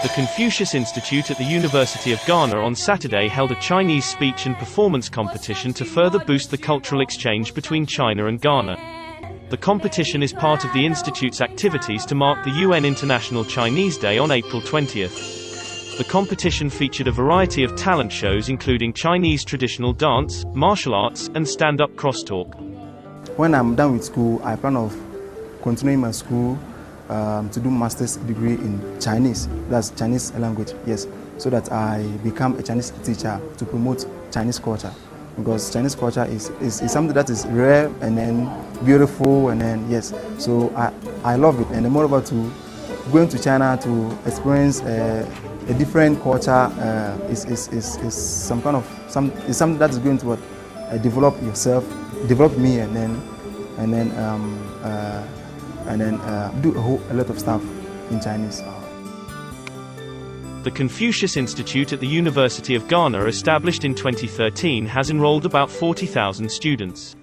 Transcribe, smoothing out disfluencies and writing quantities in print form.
The Confucius Institute at the University of Ghana on Saturday held a Chinese speech and performance competition to further boost the cultural exchange between China and Ghana. The competition is part of the Institute's activities to mark the UN International Chinese Day on April 20th. The competition featured a variety of talent shows including Chinese traditional dance, martial arts, and stand-up crosstalk. When I'm done with school, I plan on continuing my school to do master's degree in Chinese, that's Chinese language, yes, so that I become a Chinese teacher to promote Chinese culture, because Chinese culture is something that is rare and then beautiful, and then yes, so I love it, and then moreover to going to China to experience a different culture is something that is going to develop yourself, develop me, and then do a lot of stuff in Chinese. The Confucius Institute at the University of Ghana, established in 2013, has enrolled about 40,000 students.